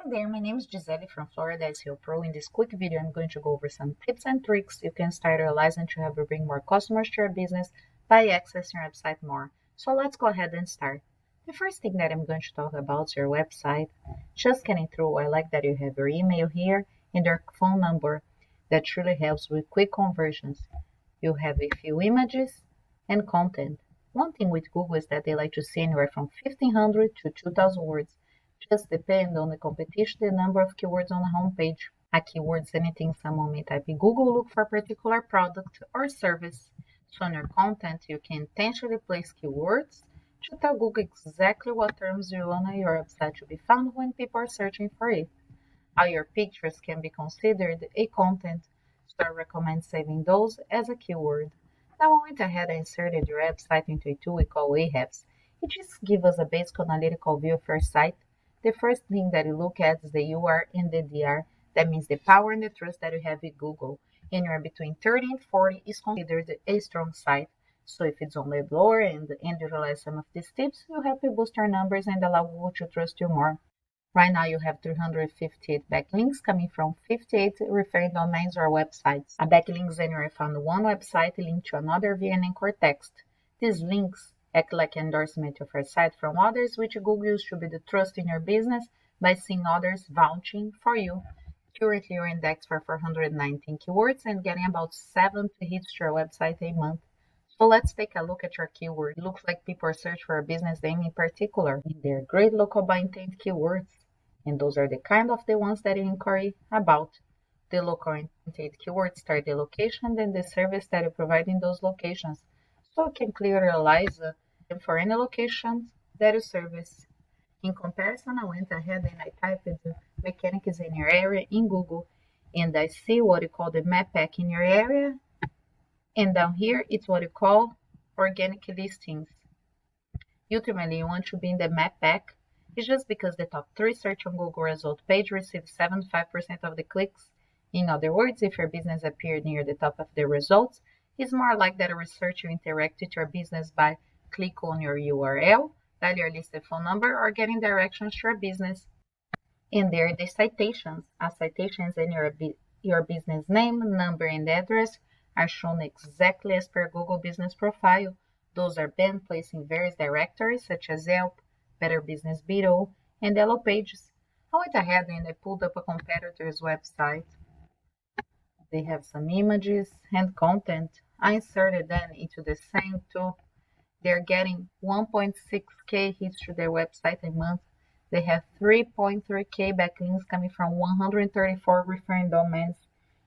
there, my name is Gisele from Florida SEO Pro. In this quick video, I'm going to go over some tips and tricks you can start realizing to help you bring more customers to your business by accessing your website more. So let's go ahead and start. The first thing that I'm going to talk about is your website. Just getting through, I like that you have your email here and your phone number. That truly helps with quick conversions. You have a few images and content. One thing with Google is that they like to see anywhere from 1,500 to 2,000 words. Just depend on the competition, the number of keywords on the homepage. A keyword is anything someone may type in Google, look for a particular product or service. So in your content, you can intentionally place keywords to tell Google exactly what terms you want your website to be found when people are searching for it. All your pictures can be considered a content, so I recommend saving those as a keyword. Now I went ahead and inserted your website into a tool we call Ahrefs. It just gives us a basic analytical view of your site. The first thing that you look at is the UR and the DR. That means the power and the trust that you have with Google. Anywhere between 30 and 40 is considered a strong site. So if it's on the lower end and utilize some of these tips, you'll help you boost your numbers and allow Google to trust you more. Right now you have 358 backlinks coming from 58 referring domains or websites. A backlink is anywhere from one website linked to another via an anchor text. These links act like endorsement of your site from others, which Google used to be the trust in your business by seeing others vouching for you. Currently, you're indexed for 419 keywords and getting about 70 hits to your website a month. So let's take a look at your keyword. It looks like people are searching for a business name in particular. They're great local by intent keywords, and those are the kind of the ones that you inquiry about. The local intent keywords start the location, then the service that you provide in those locations. So you can clearly realize for any location that you service. In comparison, I went ahead and I typed the mechanics in your area in Google, and I see what you call the map pack in your area, and down here it's what you call organic listings. Ultimately, you want to be in the map pack. It's just because the top 3 search on Google result page receives 75% of the clicks. In other words, if your business appeared near the top of the results, it's more like that a researcher interacted with your business by click on your URL, dial your listed phone number, or getting directions to your business. And there are the citations. As citations in your business name, number, and address are shown exactly as per Google Business Profile. Those are then placed in various directories such as Yelp, Better Business Bureau, and Yellow Pages. I went ahead and I pulled up a competitor's website. They have some images and content. I inserted them into the same tool. They're getting 1.6K hits to their website a month. They have 3.3K backlinks coming from 134 referring domains.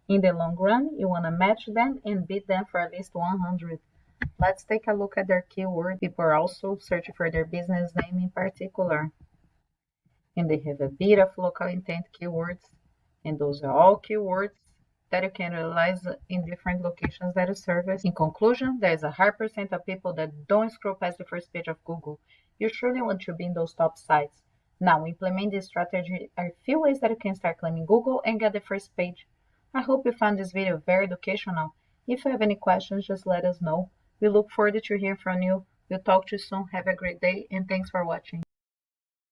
In the long run, you want to match them and beat them for at least 100. Let's take a look at their keyword. People are also searching for their business name in particular. And they have a bit of local intent keywords. And those are all keywords that you can realize in different locations that you service. In conclusion, there is a high percent of people that don't scroll past the first page of Google. You surely want to be in those top sites. Now, implement this strategy are a few ways that you can start claiming Google and get the first page. I hope you found this video very educational. If you have any questions, just let us know. We look forward to hearing from you. We'll talk to you soon. Have a great day, and thanks for watching.